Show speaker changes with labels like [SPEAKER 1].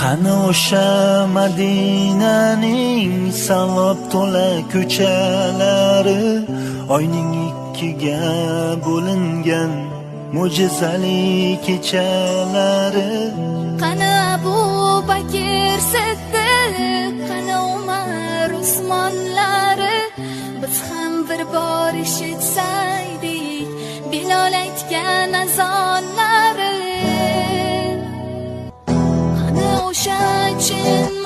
[SPEAKER 1] Qani o'sha Madinaning savob to'la ko'chalari, oyning ikkiga bo'lingan mo'jizali kechalari.
[SPEAKER 2] Qani Abu Bakr Siddiq, qani Umar Usmonlari, biz ham bir bor eshitsaydik Bilol aytgan azonlari. Qani o'sha chin